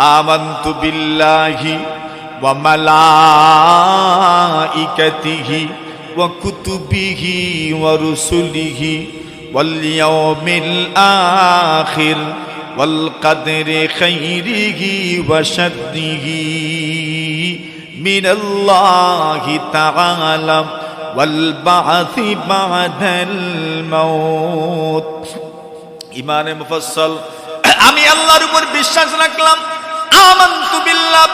আমানতু বিল্লাহি ওয়া মালাইকাতিহি ওয়া কুতুবিহি ওয়া রুসুলিহি ওয়াল ইয়াউমিল আখির ওয়াল কদরি খাইরিহি ওয়া শাররিহি মিনাল্লাহি তাআলা ওয়াল বা'থি বা'দাল মাউত। ঈমানে মুফাসসাল, আমি আল্লাহর উপর বিশ্বাস রাখলাম। আমানতু বিল্লাহ,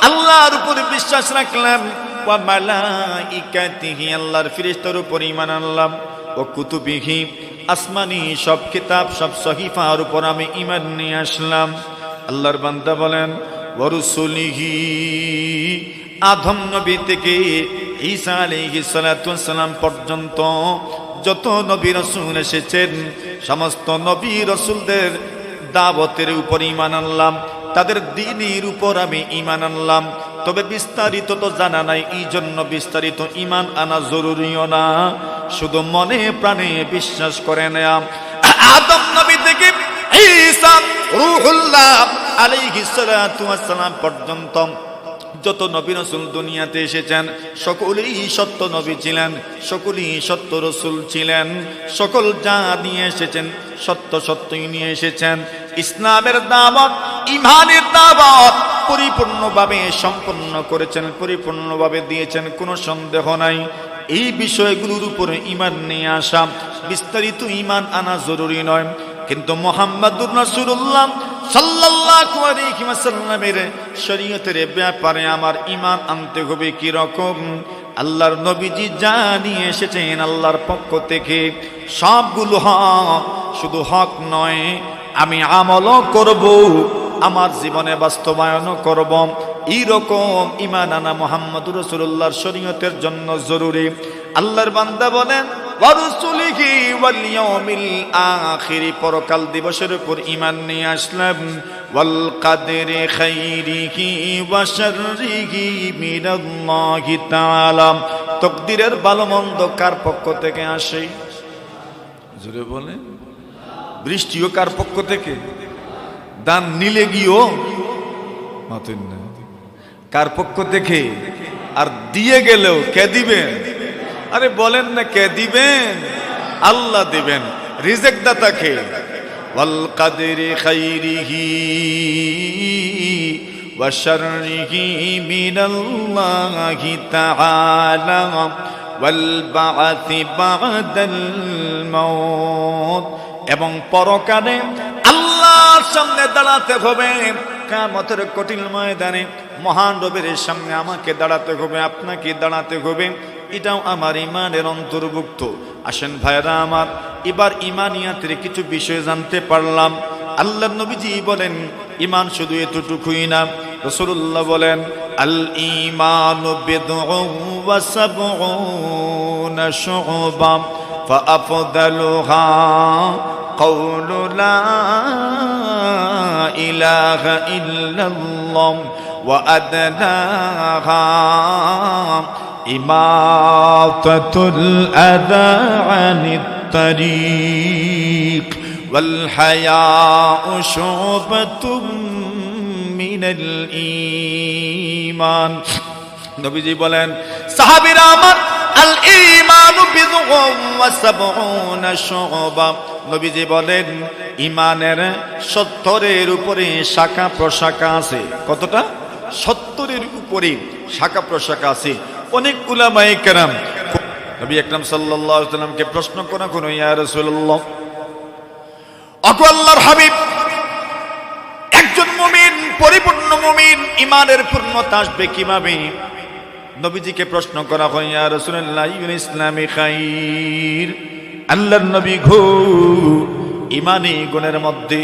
আল্লাহর উপর বিশ্বাস রাখলাম। ওয়া মালাইকাতিহি, আল্লাহর ফেরেশতার উপর ঈমান আনলাম। ওয়া কুতুবিহি, আসমানি সব কিতাব সব সহিফার উপর আমি ঈমান নিয়ে আসলাম। আল্লাহর বান্দা বলেন ওয়া রুসুলিহি, আদম নবী থেকে ঈসা আলাইহিস সালাতু ওয়াস সালাম পর্যন্ত যত নবী রাসূল এসেছেন সমস্ত নবী রাসূলদের দাওয়াতের উপর ঈমান আনলাম, তাদের দ্বীনের উপর আমি ঈমান আনলাম। তবে বিস্তারিত তো জানা নাই, এই জন্য বিস্তারিত ঈমান আনা জরুরিও না, শুধু মনে প্রাণে বিশ্বাস করে নেয়া। আদম নবী থেকে ঈসা রূহুল্লাহ আলাইহিস সালাতু ওয়াস সালাম পর্যন্ত যত নবী রাসূল দুনিয়াতে এসেছেন সকলেই সত্য নবী ছিলেন, সকলেই সত্য রাসূল ছিলেন। সকল যা নিয়ে এসেছেন সত্য সত্যই নিয়ে এসেছেন। ইসলামের দাওয়াত, ঈমানের দাওয়াত পরিপূর্ণভাবে সম্পন্ন করেছেন, পরিপূর্ণভাবে দিয়েছেন, কোনো সন্দেহ নাই। এই বিষয়গুলোর উপরে ঈমান নিয়ে আসা, বিস্তারিত ঈমান আনা জরুরি নয়। কিন্তু মুহাম্মাদুর রাসূলুল্লাহ সাল্লাল্লাহু আলাইহি ওয়াসাল্লামের শরীয়তের ব্যাপারে আমার ঈমান আনতে হবে কি রকম? আল্লাহর নবীজি যা নিয়ে এসেছেন আল্লাহর পক্ষ থেকে সবগুলো হক, শুধু হক নয়, আমি আমলও করব, আমার জীবনে বাস্তবায়নও করব। এইরকম ঈমান আনা মুহাম্মাদুর রাসূলুল্লাহর শরীয়তের জন্য জরুরি। আল্লাহর বান্দা বলেন ওয়া রুসুলিহি ওয়াল ইয়াউমিল আখির, পরকাল দিবসের উপর ঈমান নিয়ে আসলাম। ওয়াল কদরি খাইরিহি ওয়া শাররিহি মিনাল্লাহি তাআলা, তাকদীরের ভালো মন্দ কার পক্ষ থেকে আসে? জোরে বলেন। বৃষ্টিও কার পক্ষ থেকে? দান নিলে গিয়েও মাতুন না, কার পক্ষ থেকে? আর দিয়ে গেলেও কে দিবেন? আরে বলেন না, কে দিবেন? আল্লাহ দিবেন। রিজিক দাতা কে? ওয়াল কদরি খাইরিহি ওয়া শাররিহি মিনাল্লাহি তাআলা ওয়াল বা'থি বা'দাল মাউত, এবং পরকালে আল্লাহর সামনে দাঁড়াতে হবে। কিয়ামতের কঠিন ময়দানে মহান রবের সামনে আমাকে দাঁড়াতে হবে, আপনাকে দাঁড়াতে হবে। এটাও আমার ঈমানের অন্তর্ভুক্ত। আসেন ভাইরা আমার, এবার ঈমানিয়াতের কিছু বিষয় জানতে পারলাম। আল্লাহর নবীজি বলেন ঈমান শুধু এতটুকুই না। রাসূলুল্লাহ বলেন আল ঈমানু বিদউন ওয়া সাবউনা শু'বা ফাআফদালুহা কাউলু লা ইলাহা ইল্লাল্লাহ ওয়া আদনাহা ইমাতাতুল আযা আনিত তারিক ওয়াল হায়াউ শু'বাতুম মিনাল ঈমান। নবীজি বলেন সাহাবীরা আমার, আল ঈমানু বিদউন ওয়া সাবউনা শু'বা, নবীজি বলেন ঈমানের 70-এর উপরে শাখা প্রশাখা আছে। কতটা? 70-এর উপরে শাখা প্রশাখা আছে। অনেক উলামায়ে কেরাম নবী আকরাম সাল্লাল্লাহু আলাইহি ওয়াসাল্লামকে প্রশ্ন করা কোন, ইয়া রাসূলুল্লাহ, ওগো আল্লাহর হাবিব, একজন মুমিন, পরিপূর্ণ মুমিন, ঈমানের পূর্ণতা আসবে কিভাবে? নবীজিকে প্রশ্ন করা হয়, ইয়া রাসূলুল্লাহ ইসলামে খাইর, আল্লাহর নবী গো, ঈমানি গুণের মধ্যে,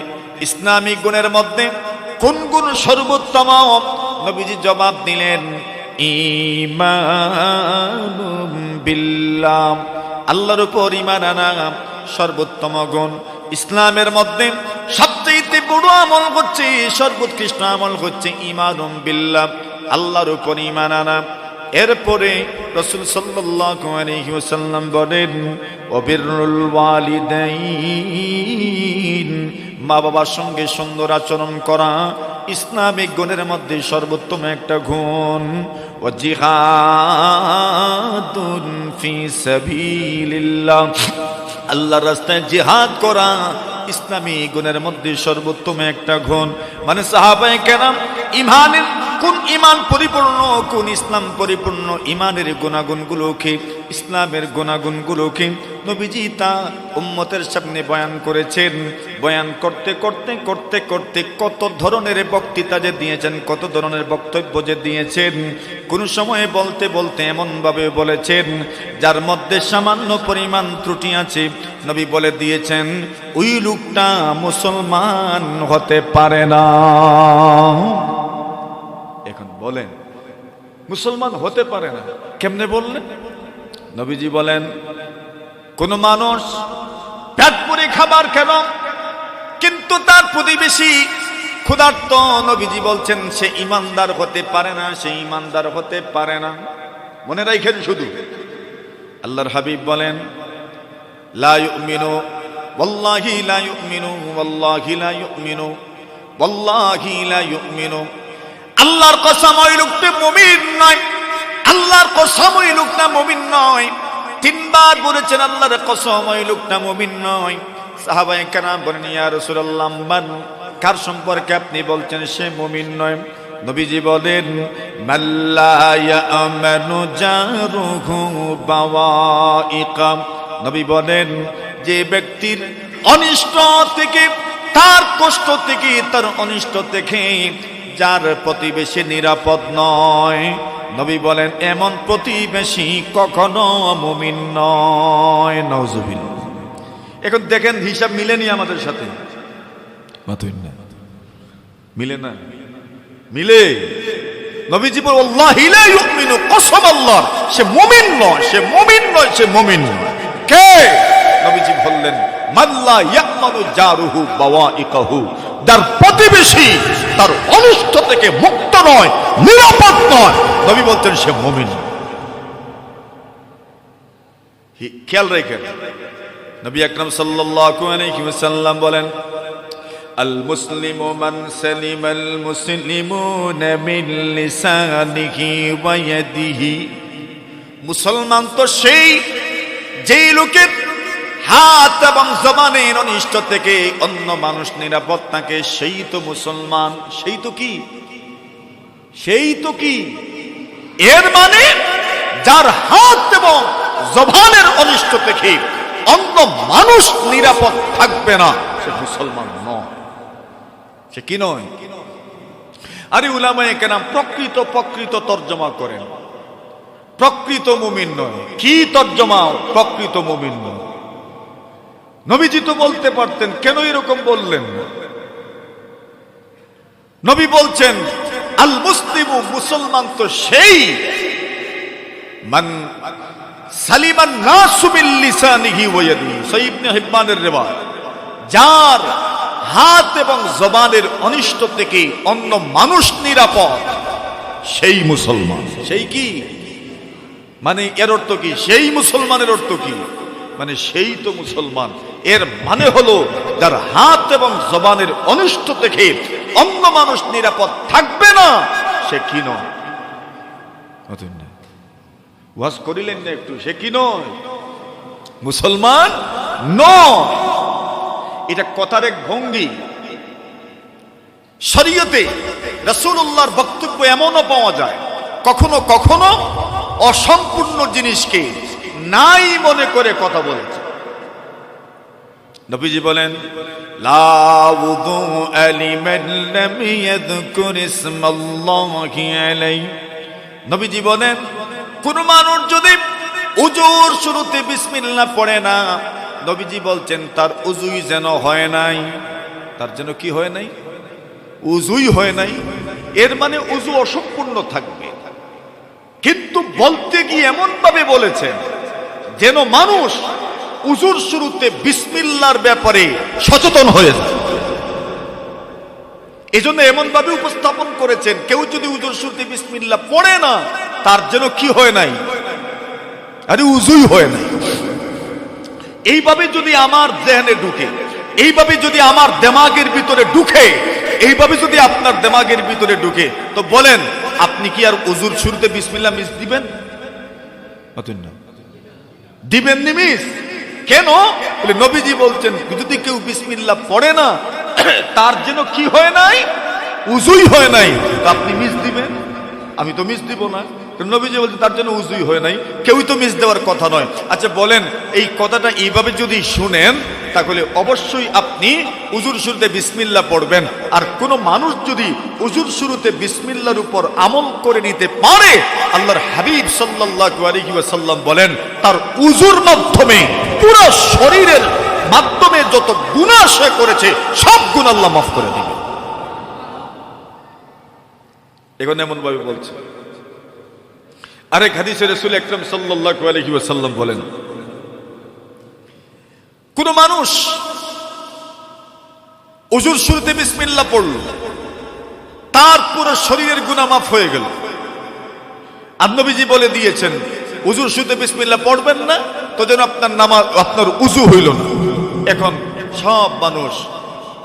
ইসলামিক গুণের মধ্যে কোন গুণ সর্বোত্তম? নবীজি জবাব দিলেন ঈমানুম বিল্লাহ, আল্লাহর উপর ঈমান আনা সর্বোত্তম গুণ। ইসলামের মধ্যে সবচেয়ে বড় আমল হচ্ছে, সর্বোৎকৃষ্ট আমল হচ্ছে ঈমানুম বিল্লাহ, আল্লাহর উপর ঈমান আনা। এরপরে রাসূল সাল্লাল্লাহু আলাইহি ওয়াসাল্লাম বলেন ওয়াবিরুল ওয়ালিদাইন, মা বাবার সঙ্গে সুন্দর আচরণ করা, ইসলামিক গুণের মধ্যে সর্বোত্তম একটা গুণ, ও জিহাদুন ফি সাবিলিল্লাহ, আল্লাহর রাস্তায় জিহাদ করা ইসলামী গুণের মধ্যে সর্বোত্তম একটা গুণ। মানে সাহাবায়ে কেরাম ইমানের কোন ইমান পরিপূর্ণ, কোন ইসলাম পরিপূর্ণ, ইমানের গুণাগুণগুলোকে, ইসলামের গুণাগুণগুলোকে নবীজি তা উম্মতের সামনে বয়ান করেছেন। বয়ান করতে করতে করতে করতে কত ধরনের বক্তৃতা যে দিয়েছেন, কত ধরনের বক্তব্য যে দিয়েছেন। কোন সময়ে বলতে বলতে এমনভাবে বলেছেন যার মধ্যে সামান্য পরিমাণ ত্রুটি আছে। নবী বলে দিয়েছেন ওই লোকটা মুসলমান হতে পারে না। এখন বলেন মুসলমান হতে পারে না কেমনে বললেন? নবীজি বলেন কোন মানুষ পেট পুরে খাবার খেল কিন্তু তার প্রতিবেশী ক্ষুধার্ত, নবীজি বলছেন সে ইমানদার হতে পারে না, সে ইমানদার হতে পারে না। মনে রাখেন শুধু, আল্লাহর হাবিব বলেন লা ইউমিনু ওয়াল্লাহি লা ইউমিনু ওয়াল্লাহি লা ইউমিনু ওয়াল্লাহি লা ইউমিনু, আল্লাহর কসম ওই লোকটা মুমিন নয়, আল্লাহর কসম ওই লোকটা মুমিন নয়। তিনবার বলেছেন আল্লাহর কসম ওই লোকটা মুমিন নয়। সাহাবায়ে কেরাম বলেন ইয়া রাসূলুল্লাহ মান, কার সম্পর্কে আপনি বলছেন সে মুমিন নয়? নবীজি বলেন মাল্লা ইয়ামানু জারুহু বাওয়াইকা, নবী বলেন যে ব্যক্তির অনিষ্ট থেকে, তার কষ্ট থেকে, তার অনিষ্ট থেকে যার প্রতিবেশী নিরাপদ নয়, নবী বলেন এমন প্রতিবেশী কখনো মুমিন নয়। নাউজুবিল্লাহ। এখন দেখেন হিসাব মিলেনি আমাদের সাথে, মিলে না? মিলে। নবীজি বলেন আল্লাহি লা ইউমিনু, কসম আল্লাহর সে মুমিন নয়, সে মুমিন নয়, সে মুমিন নয়। কে? নবীজি বললেন মাল্লা ইয়ামানু জারুহু বাওয়াইকাহু, যার প্রতিবেশী তার অনিষ্ট থেকে মুক্ত নয়, নিরাপদ নয়, নবী বলতেন সে মুমিন। খেয়াল রেখেন নবী আকরাম সাল্লাল্লাহু আলাইহি ওয়াসাল্লাম বলেন আল মুসলিমু মান সালিমাল মুসলিমুনা মিন লিসানিহি ওয়া ইয়াদিহি, মুসলমান তো সেই যেই লোকের হাত এবং জবানের অনিষ্ট থেকে অন্য মানুষ নিরাপদ থাকে, সেই তো মুসলমান। সেই তো কি? সেই তো কি? এর মানে যার হাত এবং জবানের অনিষ্ট থেকে অন্য মানুষ নিরাপদ থাকবে না, সে মুসলমান নয়। সে কি নয়? আরে উলামায়ে কেরাম প্রকৃত তর্জমা করেন, প্রকৃত মুমিন নয়। কি তর্জমা? প্রকৃত মুমিন নয়। নবীজি তো বলতে পারতেন, কেন এরকম বললেন? নবী বলছেন আল মুসলিমু, মুসলমান তো সেই মান সালিমান নাসু বিল লিসানিহি ওয়া ইয়াদিহি, সহিহ ইবনে হিব্বানের রিওয়ায়াত, যার হাত এবং জবানের অনিষ্ট থেকে অন্য মানুষ নিরাপদ, সেই মুসলমান। সেই কি মানে? এর অর্থ কি? সেই মুসলমানের অর্থ কি? মানে সেই তো মুসলমান। এর মানে হলো যার হাত এবং জবানের অনিষ্ট থেকে অন্য মানুষ নিরাপদ থাকবে না, সে কি নয়? ওয়াজ করিলেন না একটু? সে কি নয়? মুসলমান নয়। এটা কথার এক ভঙ্গি। শরীয়তে রাসূলুল্লাহর বক্তব্য এমনও পাওয়া যায় কখনো কখনো অসম্পূর্ণ জিনিসকে নাই মনে করে কথা বলেছে। নবীজি বলেন লা উযুআ লিমান লাম ইয়াযকুর ইসমাল্লাহি আলাইহি, নবীজি বলেন কোন মানুষ যদি উজুর শুরুতে বিসমিল্লাহ পড়ে না, নবীজি বলছেন তার উজুই যেন হয় নাই। তার যেন কি হয় নাই? উজুই হয় নাই। এর মানে উজু অসম্পূর্ণ থাকবে। কিন্তু বলতে গিয়ে এমন ভাবে বলেছেন যেন মানুষ উজুর শুরুতে বিসমিল্লাহর ব্যাপারে সচেতন হয়ে যায়। এজন্য এমন ভাবে উপস্থাপন করেছেন কেউ যদি উজুর শুরুতে বিসমিল্লাহ পড়ে না, তার যেন কি হয় নাই? আরে উজুই হয় নাই। এইভাবে যদি আমার জেহনে ঢুকে, এইভাবে যদি আমার দিমাগের ভিতরে ঢুকে, এইভাবে যদি আপনার দিমাগের ভিতরে ঢুকে, তো বলেন আপনি কি আর উজুর শুরুতে বিসমিল্লাহ মিস দিবেন? দিবেন নি মিস? কেন? বলে নবীজি বলছেন যদি কেউ বিসমিল্লাহ পড়ে না তার যেন কি হয় নাই, উজুই হয় নাই, তো আপনি মিস দিবেন? আমি তো মিস দিব না। নবীজি বলছেন তার জন্য উজুই হয় নাই, কেউই তো মিস দেওয়ার কথা নয়। আচ্ছা বলেন এই কথাটা এইভাবে যদি শুনেন তাহলে অবশ্যই আপনি উজুর শুরুতে বিসমিল্লাহ পড়বেন। আর কোন মানুষ যদি উজুর শুরুতে বিসমিল্লাহর উপর আমল করে নিতে পারে, আল্লাহর হাবিব সাল্লাল্লাহু আলাইহি ওয়াসাল্লাম বলেন তার উজুর মাধ্যমে পুরো শরীরের মাধ্যমে যত গুনাহ সে করেছে সব গুনাহ আল্লাহ মাফ করে দিবেন। এখন এমন ভাবে বলছে। আরেক হাদিসে রাসূল আকরাম সাল্লাল্লাহু আলাইহি ওয়াসাল্লাম বলেন কোন মানুষ উজুর শুরুতে বিসমিল্লাহ পড়ল, তার পুরো শরীরের গুনাহ মাফ হয়ে গেল। আর নবীজি বলে দিয়েছেন উজুর শুরুতে বিসমিল্লাহ পড়বেন না তো যেন আপনার নামাজ, আপনার উজু হইল না। এখন সব মানুষ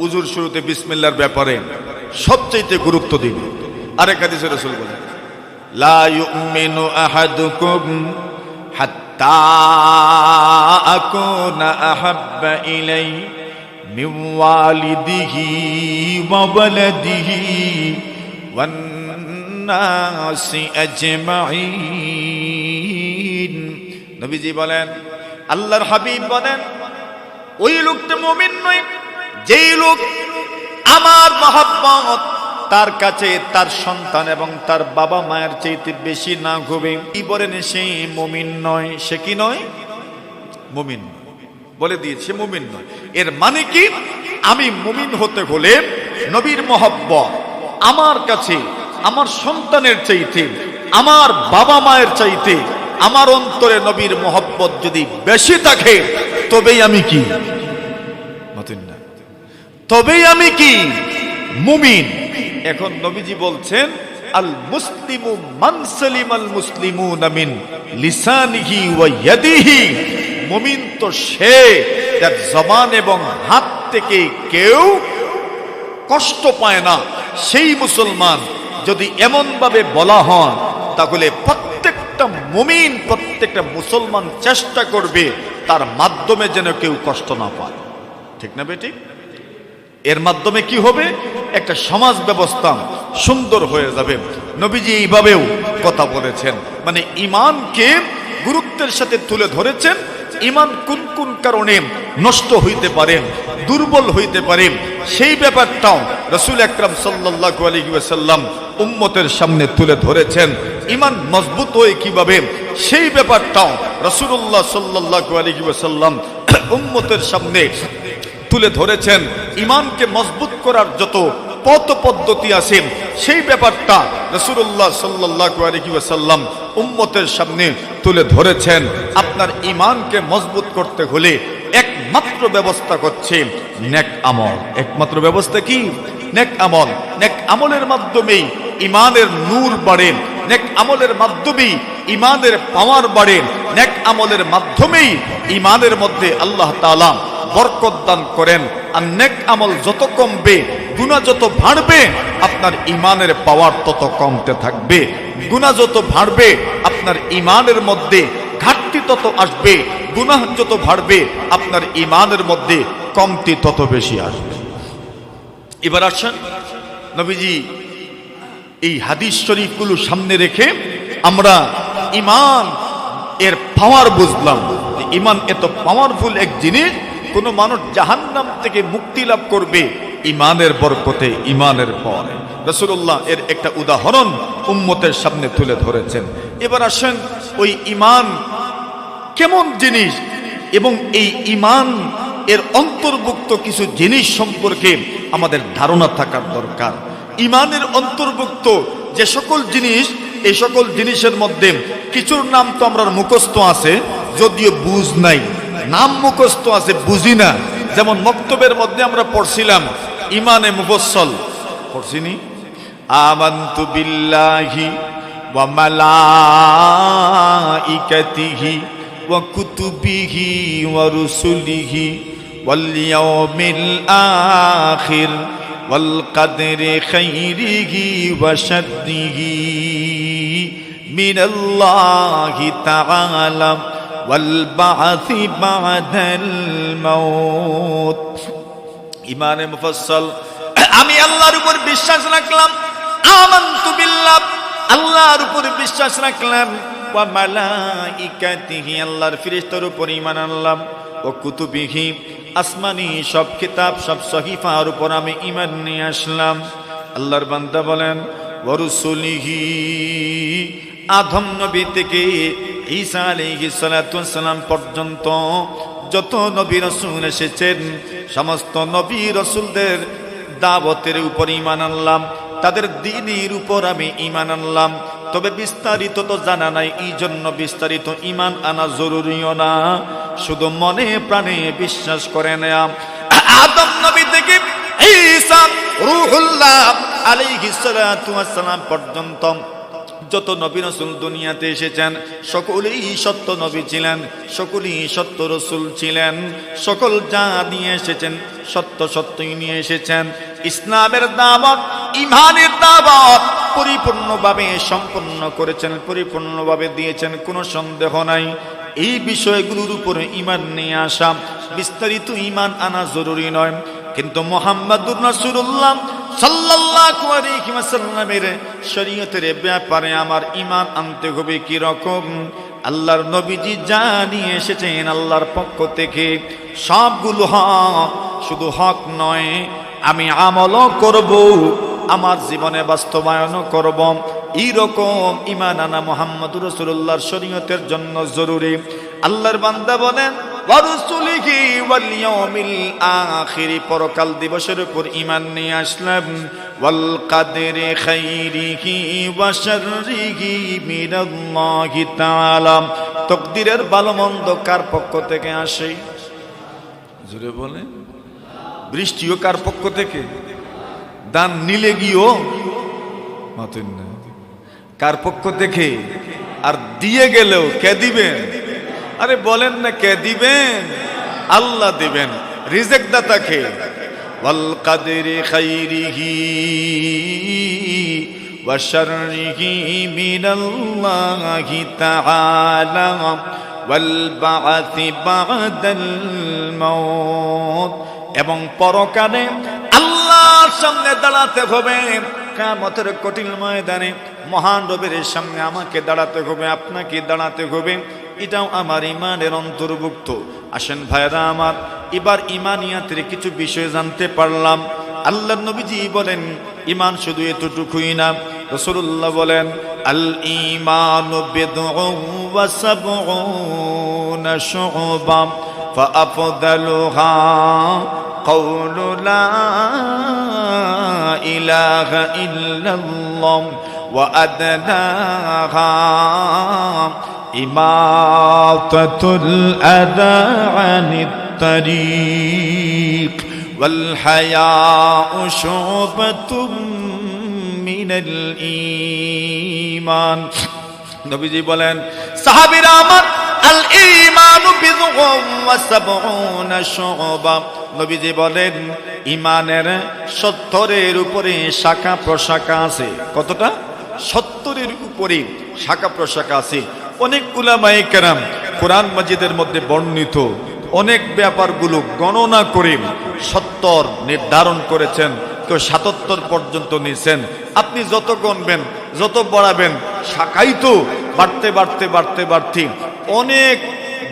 উজুর শুরুতে বিসমিল্লাহর ব্যাপারে সবচেয়ে গুরুত্ব দিন। আরেক হাদিসে রাসূল বলেন লা ইউমিনু আহাদুকুম হাত্তা আকুনা আহাব্বা ইলাইহি মিন ওয়ালিদিহি ওয়া ওয়ালাদিহি ওয়ান নাসি আজমাইন। নবীজি বলেন, আল্লাহর হাবিব বলেন, ওই লোকটা মুমিন নয় যেই লোক আমার মহব্বত তার কাছে তার সন্তান এবং তার বাবা মায়ের চাইতে বেশি না হবে। কি বলেন সে মুমিন নয়? সে কি নয়? মুমিন বলে দিয়েছে মুমিন নয়। এর মানে কি? আমি মুমিন হতে হলে নবীর মহব্বত আমার কাছে আমার সন্তানের চাইতে, আমার বাবা মায়ের চাইতে আমার অন্তরে নবীর মহব্বত যদি বেশি থাকে তবেই আমি কি তবেই আমি কি মুমিন। এখন নবীজি বলছেন আল মুসলিমু মান সালিমাল মুসলিমুনা মিন লিসানিহি ওয়া ইয়াদিহি। মুমিন তো সে যার জবান এবং হাত থেকে কেউ কষ্ট পায় না। সেই মুসলমান যদি এমন ভাবে বলা হয় তাহলে প্রত্যেকটা মুমিন, প্রত্যেকটা মুসলমান চেষ্টা করবে তার মাধ্যমে যেন কেউ কষ্ট না পায়। ঠিক না বেটি? এর মাধ্যমে কি হবে? একটা সমাজ ব্যবস্থা সুন্দর হয়ে যাবে। নবীজি এইভাবেও কথা বলেছেন, মানে ঈমানকে গুরুত্বের সাথে তুলে ধরেছেন। ঈমান কোন কোন কারণে নষ্ট হইতে পারে, দুর্বল হইতে পারে, সেই ব্যাপারটাও রাসূল আকরাম সাল্লাল্লাহু আলাইহি ওয়াসাল্লাম উম্মতের সামনে তুলে ধরেছেন। ঈমান মজবুত হয় কিভাবে সেই ব্যাপারটাও রাসূলুল্লাহ সাল্লাল্লাহু আলাইহি ওয়াসাল্লাম উম্মতের সামনে তুলে ধরেছেন। ঈমানকে মজবুত করার যত পথ পদ্ধতি আছে সেই ব্যাপারটা রাসূলুল্লাহ সাল্লাল্লাহু আলাইহি ওয়াসাল্লাম উম্মতের সামনে তুলে ধরেছেন। আপনার ঈমানকে মজবুত করতে হলে একমাত্র ব্যবস্থা হচ্ছে নেক আমল। একমাত্র ব্যবস্থা কি? নেক আমল। নেক আমলের মাধ্যমেই ঈমানের নূর বাড়ে, নেক আমলের মাধ্যমেই ঈমানের পাওয়ার বাড়ে, নেক আমলের মাধ্যমেই ঈমানের মধ্যে আল্লাহ তাআলা বরকত দান করেন। আর নেক আমল যত কমবে, গুনাহ যত বাড়বে, আপনার ঈমানের পাওয়ার তত কমতে থাকবে। গুনাহ যত বাড়বে আপনার ঈমানের মধ্যে ঘাটতি তত আসবে। গুনাহ যত বাড়বে আপনার ঈমানের মধ্যে কমতি তত বেশি আসবে। এবার আসেন নবীজি এই হাদিস শরীফগুলো সামনে রেখে আমরা ঈমান এর পাওয়ার বুঝলাম। ঈমান এত পাওয়ারফুল এক জিনিস, কোন মানুষ জাহান্নাম থেকে মুক্তি লাভ করবে ঈমানের বরকতে, ঈমানের পরে। রাসূলুল্লাহ এর একটা উদাহরণ উম্মতের সামনে তুলে ধরেছেন। এবার আসেন ওই ঈমান কেমন জিনিস এবং এই ঈমান এর অন্তর্ভুক্ত কিছু জিনিস সম্পর্কে আমাদের ধারণা থাকার দরকার। ঈমানের অন্তর্ভুক্ত যে সকল জিনিস, এই সকল জিনিসের মধ্যে কিছুর নাম তো আমরা মুখস্থ আছে, যদিও বুঝ নাই। নাম মুখস্থ আছে, বুঝি না। যেমন মক্তবের মধ্যে আমরা পড়ছিলাম ঈমানে মুফাসসাল, পড়ছিনি? আমানতু বিল্লাহি ওয়া মালাইকাতিহি ওয়া কুতুবিহি ওয়া রুসুলিহি ওয়াল ইয়াউমিল আখির ওয়াল কদরি খাইরিহি ওয়া শাররিহি মিনাল্লাহি তাআলা ওয়াল বা'সি বা'দাল মাউত। ইমানে মুফাসসাল, আমি আল্লাহর উপর বিশ্বাস রাখলাম, আমানতু বিল্লাহ, আল্লাহর উপর বিশ্বাস রাখলাম, ওয়া মালাইকাতিহি, আল্লাহর ফেরেশতার উপর ঈমান আনলাম, ও কুতুবিহি, আসমানি সব কিতাব সব সহিফার উপর আমি ঈমান নিয়ে আসলাম। আল্লাহর বান্দা বলেন ওয়া রুসুলিহি, আদম নবী থেকে ঈসা আলাইহিস সালাতু ওয়াস সালাম পর্যন্ত যত নবী রাসূল এসেছেন সমস্ত নবী রাসূলদের দাওয়াতের উপর ঈমান আনলাম, তাদের দ্বীনের উপর আমি ঈমান আনলাম। তবে বিস্তারিত তো জানা নাই, এই জন্য বিস্তারিত ঈমান আনা জরুরিও না, শুধু মনে প্রাণে বিশ্বাস করে নেয়া। আদম নবী থেকে ঈসা রূহুল্লাহ আলাইহিস সালাতু ওয়াস সালাম পর্যন্ত যত নবী রাসূল দুনিয়াতে এসেছেন সকলেই সত্য নবী ছিলেন, সকলেই সত্য রাসূল ছিলেন, সকল যা নিয়ে এসেছেন সত্য সত্যই নিয়ে এসেছেন। ইসলামের দাওয়াত, ঈমানের দাওয়াত পরিপূর্ণভাবে সম্পন্ন করেছেন, পরিপূর্ণভাবে দিয়েছেন, কোনো সন্দেহ নাই। এই বিষয়গুলোর উপরে ঈমান নিয়ে আসা, বিস্তারিত ঈমান আনা জরুরি নয়, কিন্তু মুহাম্মাদুর রাসূলুল্লাহ সাল্লাল্লাহু আলাইহি ওয়াসাল্লামের শরীয়তের ব্যাপারে আমার ঈমান আনতে হবে কি রকম? আল্লাহর নবীজি যা নিয়ে এসেছেন আল্লাহর পক্ষ থেকে সবগুলো হক, শুধু হক নয়, আমি আমলও করব, আমার জীবনে বাস্তবায়নও করব। এইরকম ঈমান আনা মুহাম্মাদুর রাসূলুল্লাহর শরীয়তের জন্য জরুরি। আল্লাহর বান্দা বলেন ওয়া রাসূলিহি ওয়াল ইয়াউমিল আখির, পরকাল দিবসের উপর ঈমান নিয়ে আসলাম। ওয়াল কদরি খাইরিহি ওয়া শাররিহি মিনাল্লাহি তাআলা, তাকদীরের ভালো মন্দ কার পক্ষ থেকে আসে? জোরে বলে। বৃষ্টিও কার পক্ষ থেকে? দান নিলে গিয়েও মাতেন না, কার পক্ষ থেকে? আর দিয়ে গেলেও কে দিবেন? আরে বলেন না, কে দিবেন? আল্লাহ দিবেন। রিজিক দাতা কে? ওয়াল কদরি খাইরিহি ওয়া শাররিহি মিনাল্লাহি তাআলা ওয়াল বা'সি বা'দাল মাউত, এবং পরকালে আল্লাহর সামনে দাঁড়াতে হবে, কিয়ামতের কঠিন ময়দানে মহান রবের সামনে আমাকে দাঁড়াতে হবে, আপনাকে দাঁড়াতে হবে। এটাও আমার ঈমানের অন্তর্ভুক্ত। আসেন ভাইরা আমার, এবার ঈমানিয়াতের কিছু বিষয় জানতে পারলাম। আল্লাহর নবীজি বলেন ঈমান শুধু এতটুকুই না। রাসূলুল্লাহ বলেন আল ঈমানু বিদউন ওয়া সাবউনা শু'বা ফাআফদালুহা কাউলু লা ইলাহা ইল্লাল্লাহ ওয়া আদনাহা ইমাতাতুল আযা আনিত তারিক ওয়াল হায়াউ শু'বাতুম মিনাল ঈমান। নবীজি বলেন সাহাবীরা আমার, আল ঈমানু বিদউন ওয়া সাবউনা শু'বা, নবীজি বলেন ঈমানের 70-এর উপরে শাখা প্রশাখা আছে। কতটা? 70-এর উপরে শাখা প্রশাখা আছে। অনেক উলামায়ে কেরাম কোরআন মাজিদের মধ্যে বর্ণিত অনেক ব্যাপারগুলো গণনা করে 70 নির্ধারণ করেছেন, কেউ 77 পর্যন্ত নিয়েছেন। আপনি যত গণবেন, যত বাড়াবেন, শাখাই তো বাড়তে বাড়তে বাড়তে বাড়তে অনেক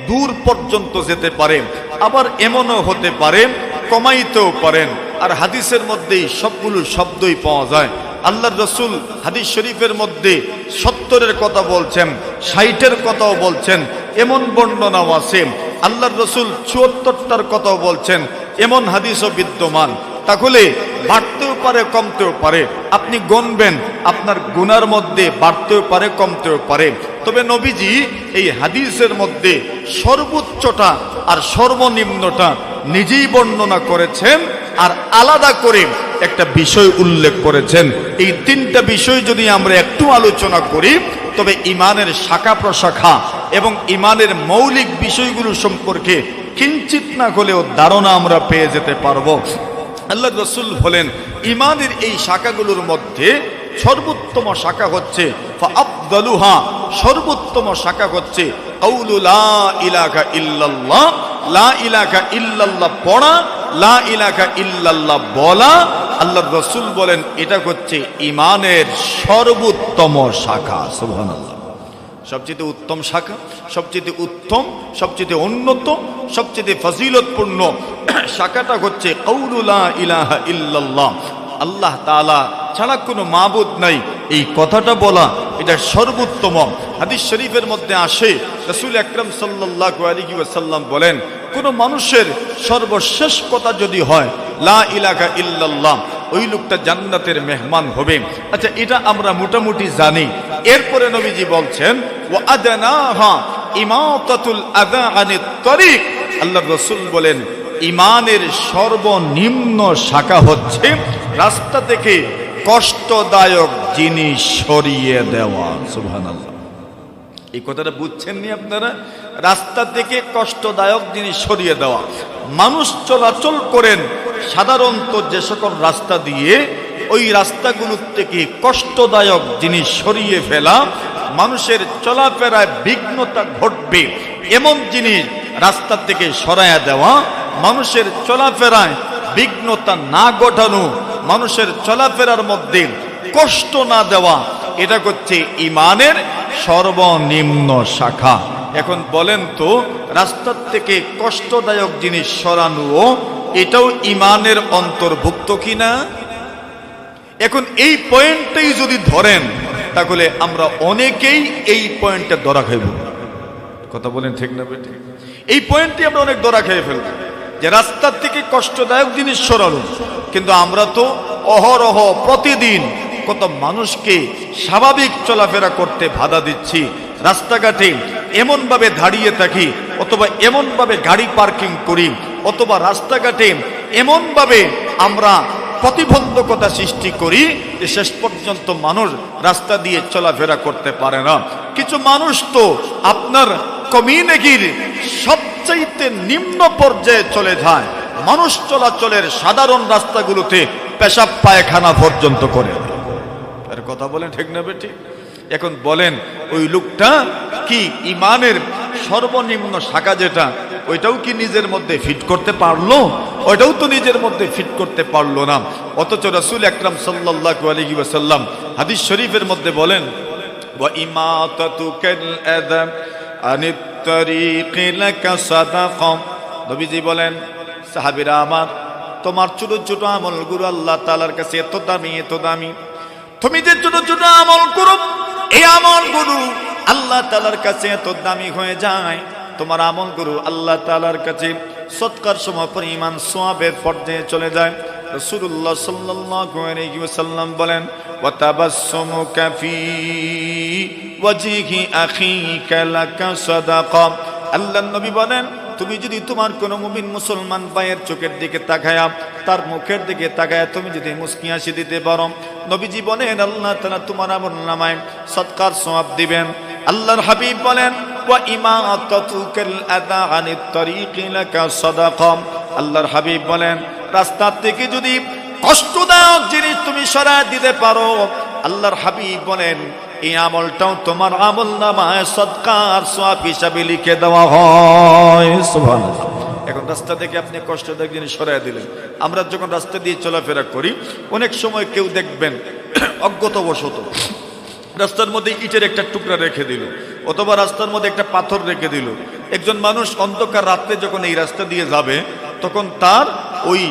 দূর পর্যন্ত যেতে পারে। আবার এমনও হতে পারে কমাইতেও পারেন। আর হাদিসের মধ্যেই সবগুলো শব্দই পাওয়া যায়। আল্লাহর রাসূল হাদিস শরীফের মধ্যে 70-এর কথা বলছেন, 60-এর কথাও বলছেন, এমন বর্ণনাও আছে। আল্লাহর রাসূল 74টার কথাও বলছেন, এমন হাদিসও বিদ্যমান। তাহলে বাড়তেও পারে কমতেও পারে। আপনি গণবেন, আপনার গুনার মধ্যে বাড়তেও পারে কমতেও পারে। তবে নবীজি এই হাদিসের মধ্যে সর্বোচ্চটা আর সর্বনিম্নটা নিজেই বর্ণনা করেছেন, আর আলাদা করে একটা বিষয় উল্লেখ করেছেন। এই 3টা বিষয় যদি আমরা একটু আলোচনা করি, তবে ঈমানের শাখা প্রশাখা এবং ঈমানের মৌলিক বিষয়গুলো সম্পর্কে কিঞ্চিত না হলেও ধারণা আমরা পেয়ে যেতে পারবো। আল্লাহর রাসূল বলেন ইমানের এই শাখাগুলোর মধ্যে সর্বোত্তম শাখা হচ্ছে ফাআফদালুহা, সর্বোত্তম শাখা হচ্ছে কাউলু লা ইলাহা ইল্লাল্লাহ, লা ইলাহা ইল্লাল্লাহ পড়া, লা ইলাহা ইল্লাল্লাহ বলা। আল্লাহর রাসূল বলেন এটা হচ্ছে ইমানের সর্বোত্তম শাখা। সুবহানাল্লাহ। সবচেয়ে উত্তম শাখা, সবচেয়ে উত্তম, সবচেয়ে উন্নত, সবচেয়ে ফজিলতপূর্ণ শাখাটা হচ্ছে কাউলু লা ইলাহা ইল্লাল্লাহ, আল্লাহ তাআলা ছাড়া কোনো মাবুদ নাই, এই কথাটা বলা এটা সর্বোত্তম। হাদিস শরীফের মধ্যে আসে রাসূল আকরাম সাল্লাল্লাহু আলাইহি ওয়াসাল্লাম বলেন, কোন মানুষের সর্বশেষ কথা যদি হয় লা ইলাহা ইল্লাল্লাহ, ওই লোকটা জান্নাতের মেহমান হবে। আচ্ছা, এটা আমরা মোটামুটি জানি। এরপরে নবীজি বলছেন ওয়া আদনাহা ইমাতাতুল আযা আনিত তরিক, আল্লাহর রাসূল বলেন ইমানের সর্বনিম্ন শাখা হচ্ছে রাস্তা থেকে কষ্টদায়ক জিনিস সরিয়ে দেওয়া। সুবহানাল্লাহ। এই কথাটা বুঝছেন নি আপনারা? রাস্তা থেকে কষ্টদায়ক জিনিস সরিয়ে দেওয়া। মানুষ চলাচল করেন সাধারণত যে সকল রাস্তা দিয়ে, ওই রাস্তাগুলোর থেকে কষ্টদায়ক জিনিস সরিয়ে ফেলা, মানুষের চলাফেরায় বিঘ্নতা ঘটবে এমন জিনিস রাস্তা থেকে সরাইয়া দেওয়া, মানুষের চলাফেরায় বিঘ্নতা না ঘটানো, মানুষের চলাফেরার মধ্যে কষ্ট না দেওয়া, এটা হচ্ছে ইমানের সর্বনিম্ন শাখা। এখন বলেন তো, রাস্তার থেকে কষ্টদায়ক জিনিস সরানো এটাও ইমানের অন্তর্ভুক্ত কিনা? এখন এই পয়েন্টটাই যদি ধরেন, তাহলে আমরা অনেকেই এই পয়েন্টে ধরা খাইব। কথা বলেন ঠিক না বেটি? এই পয়েন্টটি আমরা অনেক ধরা খেয়ে ফেলব যে রাস্তার থেকে কষ্টদায়ক জিনিস সরানো, কিন্তু আমরা তো অহরহ প্রতিদিন কত মানুষকে স্বাভাবিক চলাফেরা করতে বাধা দিচ্ছি। রাস্তাঘাটে এমনভাবে দাঁড়িয়ে থাকি, অথবা এমনভাবে গাড়ি পার্কিং করি, অথবা রাস্তাঘাটে এমনভাবে আমরা প্রতিবন্ধকতা সৃষ্টি করি যে শেষ পর্যন্ত মানুষ রাস্তা দিয়ে চলাফেরা করতে পারে না। কিছু মানুষ তো আপনার কমিউনিটির সবচাইতে নিম্ন পর্যায়ে চলে যায়, মানুষ চলাচলের সাধারণ রাস্তাগুলোতে পেশাব পায়খানা পর্যন্ত করে। আর কথা বলেন ঠিক না বেটি? এখন বলেন ওই লোকটা কি ইমানের সর্বনিম্ন শাখা যেটা, ওইটাও কি নিজের মধ্যে ফিট করতে পারলো? ওইটাও তো নিজের মধ্যে ফিট করতে পারলো না। অথচ রাসূল আকরাম সাল্লাল্লাহু আলাইহি ওয়াসাল্লাম হাদিস শরীফের মধ্যে বলেন ওয়া ইমাতাতুকাল আযা আনিত তরিকি লাকা সাদাকা। নবীজি বলেন, সাহাবীরা আমার, তোমার ছোট ছোট আমলগুলো আল্লাহ তাআলার কাছে এত দামি, এত দামি। তুমি যে ছোট ছোট আমল করো, এই আমলগুলো আল্লাহ তাআলার কাছে এত দামি হয়ে যায়। তোমার আমলগুলো আল্লাহ তাআলার কাছে সদকার সময় পরিমাণ সওয়াবের পর্যায়ে চলে যায়। রাসূলুল্লাহ সাল্লাল্লাহু আলাইহি ওয়াসাল্লাম বলেন ওয়া তাবাসসুমুকা ফি ওয়াজহি আখিকা লাকা সাদাকা। আল্লাহর নবী বলেন, তুমি যদি তোমার কোন মুমিন মুসলমান ভাইয়ের চোখের দিকে তাকায়া, তার মুখের দিকে তাকায়া তুমি যদি মুস্কি হাসি দিতে পারো, নবীজি বলেন আল্লাহ তাআলা তোমার আমলনামায় সদকার সওয়াব দিবেন। আল্লাহর হাবিব বলেন ওয়া ইমাতাতুকাল আযা আনিত তরিকি লাকা সাদাকা। আল্লাহর হাবিব বলেন, রাস্তা থেকে যদি কষ্টদায়ক জিনিস তুমি সরায় দিতে পারো, আল্লাহর হাবিব বলেন এই আমলটাও তোমার আমলনামায় সদকার সওয়াব হিসাবে লিখে দেওয়া হয়। সুবহানাল্লাহ। এখন রাস্তা থেকে আপনি কষ্টদায়ক জিনিস সরায় দিলেন। আমরা যখন রাস্তা দিয়ে চলাফেরা করি, অনেক সময় কেউ দেখবেন অজ্ঞতাবশত রাস্তার মধ্যে ইটের একটা টুকরা রেখে দিল, অথবা রাস্তার মধ্যে একটা পাথর রেখে দিল। একজন মানুষ অন্ধকার রাত্রে যখন এই রাস্তা দিয়ে যাবে, তখন তার ওই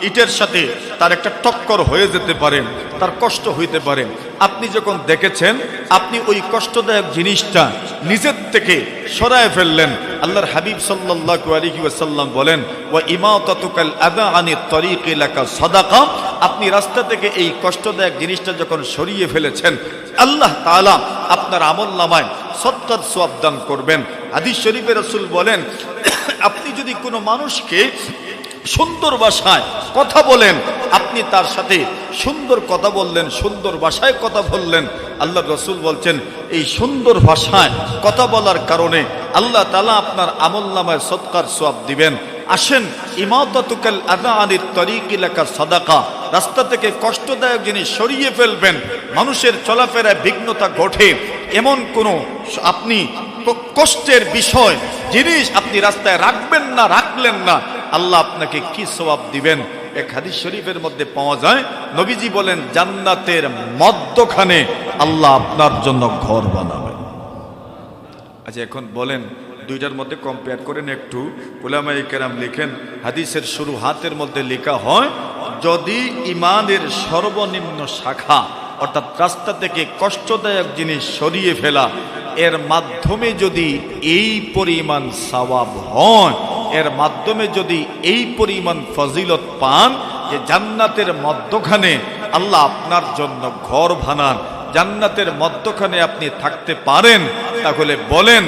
ইটের সাথে তার একটা টক্কর হয়ে যেতে পারে, তার কষ্ট হইতে পারে। আপনি যখন দেখেছেন, আপনি ওই কষ্টদায়ক জিনিসটা নিজের থেকে সরায় ফেললেন। আল্লাহর হাবিব সাল্লাল্লাহু আলাইহি ওয়াসাল্লাম বলেন ওয়া ইমাতাতুকাল আযা আনিত তরিকি লাকা সাদাকা। আপনি রাস্তা থেকে এই কষ্টদায়ক জিনিসটা যখন সরিয়ে ফেলেছেন, আল্লাহ তাআলা আপনার আমলনামায় সদকার সওয়াব দান করবেন। হাদিস শরীফে রাসূল বলেন, আপনি যদি কোনো মানুষকে সুন্দর ভাষায় কথা বলেন, আপনি তার সাথে সুন্দর কথা বললেন, সুন্দর ভাষায় কথা বললেন, আল্লাহ রাসূল বলছেন এই সুন্দর ভাষায় কথা বলার কারণে আল্লাহ তাআলা আপনার আমলনামায় সদকার সওয়াব দিবেন। আসেন, ইমাতাতুকাল আযা আনিত তরিকি লাকা সাদাকা, রাস্তা থেকে কষ্টদায়ক জিনিস সরিয়ে ফেলবেন, মানুষের চলাফেরায় বিঘ্নতা ঘটে এমন কোনো আপনি কষ্টের বিষয় জিনিস আপনি রাস্তায় রাখবেন না, রাখলেন না, আল্লাহ আপনাকে কি সওয়াব দিবেন। এক হাদিস শরীফের মধ্যে পাওয়া যায়, নবীজি বলেন জান্নাতের মধ্যখানে আল্লাহ আপনার জন্য ঘর বানাবেন। আচ্ছা এখন বলেন দুইটার মধ্যে কম্পেয়ার করেন একটু। উলামায়ে কেরাম লিখেন, হাদিসের শুরু হাতের মধ্যে লেখা হয়, যদি ইমানের সর্বনিম্ন শাখা অর্থাৎ রাস্তা থেকে কষ্টদায়ক জিনিস সরিয়ে ফেলা এর মাধ্যমে যদি এই পরিমাণ সওয়াব হয়, এর মাধ্যমে যদি এই পরিমাণ ফজিলত পান যে জান্নাতের মধ্যখানে আল্লাহ আপনার জন্য ঘর বানান, জান্নাতের মধ্যখানে আপনি থাকতে পারেন, তাহলে বলেন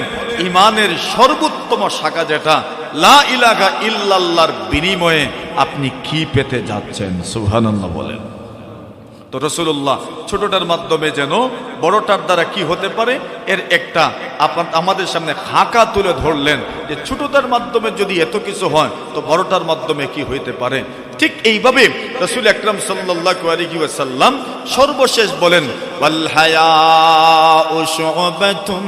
ইমানের সর্বোত্তম শাখা যেটা লা ইলাহা ইল্লাল্লাহর বিনিময়ে আপনি কি পেতে যাচ্ছেন? সুবহানাল্লাহ বলেন। তো রাসূলুল্লাহ ছোটটার মাধ্যমে যেন বড়টার দ্বারা কি হতে পারে এর একটা আমাদের সামনে খাকা তুলে ধরলেন, যে ছোটটার মাধ্যমে যদি এত কিছু হয় তো বড়টার মাধ্যমে কি হইতে পারে। ঠিক এইভাবে রাসূল আকরাম সাল্লাল্লাহু আলাইহি ওয়াসাল্লাম সর্বশেষ বলেন, ওয়াল হায়াউ শু'বাতুম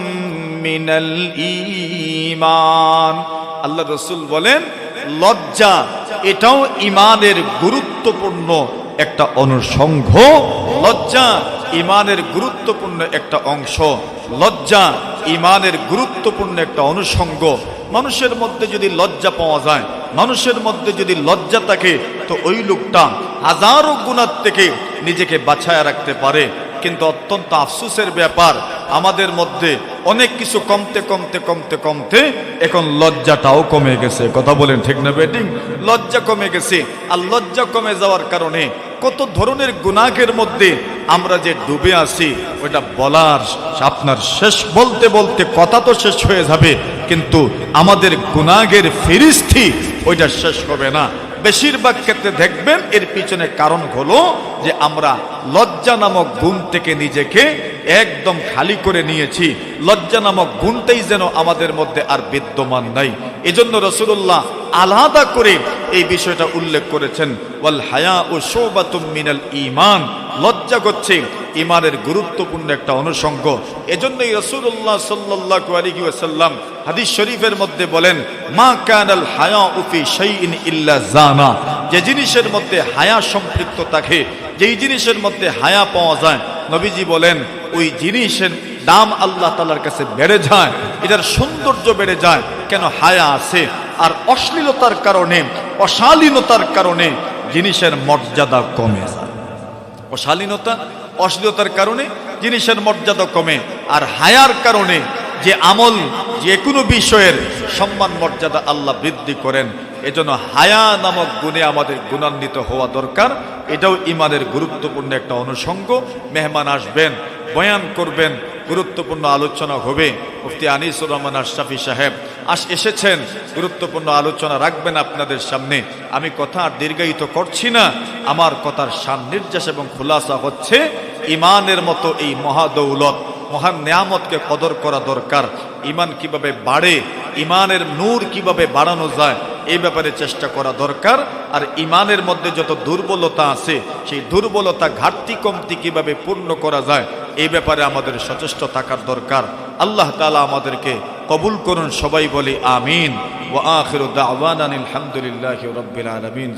মিনাল ঈমান। আল্লাহ রাসূল বলেন লজ্জা এটাও ঈমানের গুরুত্বপূর্ণ একটা অনুষঙ্গ, লজ্জা ঈমানের গুরুত্বপূর্ণ একটা অংশ, লজ্জা ঈমানের গুরুত্বপূর্ণ একটা অনুষঙ্গ। মানুষের মধ্যে যদি লজ্জা পাওয়া যায়, মানুষের মধ্যে যদি লজ্জা থাকে, তো ওই লোকটা হাজারো গুনাহ থেকে নিজেকে বাঁচায় রাখতে পারে। কিন্তু অত্যন্ত আফসোসের ব্যাপার, আমাদের মধ্যে অনেক কিছু কমতে কমতে কমতে কমতে এখন লজ্জাটাও কমে গেছে। কথা বলেন ঠিক না বেটিং? লজ্জা কমে গেছে, আর লজ্জা কমে যাওয়ার কারণে কত ধরনের গুনাহের মধ্যে আমরা যে ডুবে আছি ওইটা বলার আপনার শেষ বলতে বলতে কথা তো শেষ হয়ে যাবে, কিন্তু আমাদের গুনাহের ফিরিস্তি ওইটা শেষ হবে না। বেশিরভাগ ক্ষেত্রে দেখবেন এর পিছনে কারণ হলো যে আমরা লজ্জা নামক গুণ থেকে নিজেকে একদম খালি করে নিয়েছি। লজ্জা নামক গুণটাই যেন আমাদের মধ্যে আর বিদ্যমান নাই। এজন্য রাসূলুল্লাহ আলাদা করে এই বিষয়টা উল্লেখ করেছেন, ওয়াল হায়াউ শু'বাতুম মিনাল ঈমান। লজ্জা হচ্ছে ঈমানের গুরুত্বপূর্ণ একটা অনুষঙ্গ। এজন্যই রাসূলুল্লাহ সাল্লাল্লাহু আলাইহি ওয়াসাল্লাম হাদিস শরীফের মধ্যে বলেন, মা কানাল হায়াউ ফি শাইইন ইল্লা জানা। যে জিনিসের মধ্যে হায়া সম্পৃক্ত থাকে, যেই জিনিসের মধ্যে হায়া পাওয়া যায়, নবীজি বলেন ওই জিনিসের দাম আল্লাহ তাআলার কাছে বেড়ে যায়, এটার সৌন্দর্য বেড়ে যায়। কেন? হায়া আছে। আর অশ্লীলতার কারণে, অশালীনতার কারণে জিনিসের মর্যাদা কমে যায়। অশ্লীলতার কারণে জিনিসের মর্যাদা কমে, আর হায়ার কারণে যে আমল যে কোনো বিষয়ের সম্মান মর্যাদা আল্লাহ বৃদ্ধি করেন। এজন্য হায়া নামক গুণে আমাদের গুণান্বিত হওয়া দরকার। এটাও ঈমানের গুরুত্বপূর্ণ একটা অনুষঙ্গ। মেহমান আসবেন, বয়ান করবেন, গুরুত্বপূর্ণ আলোচনা হবে। মুফতি আনিসুর রহমান আশরাফি সাহেব এসেছেন, গুরুত্বপূর্ণ আলোচনা রাখবেন আপনাদের সামনে। আমি কথা আর দীর্ঘায়িত করছি না, আমার কথার সান্নির্যাস এবং খুলাসা হচ্ছে ঈমানের মতো এই মহাদৌলত, মহান নিয়ামতকে কদর করা দরকার। ঈমান কিভাবে বাড়ে, ঈমানের নূর কিভাবে বাড়ানো যায়, এই ব্যাপারে চেষ্টা করা দরকার। আর ঈমানের মধ্যে যত দুর্বলতা আছে, সেই দুর্বলতা ঘাটতি কমতি কিভাবে পূর্ণ করা যায়, এই ব্যাপারে আমাদের সচেষ্ট থাকার দরকার। আল্লাহ তাআলা আমাদেরকে কবুল করুন, সবাই বলি আমিন। ওয়া আখিরু দাওয়ানা আলহামদুলিল্লাহি রাব্বিল আলামিন।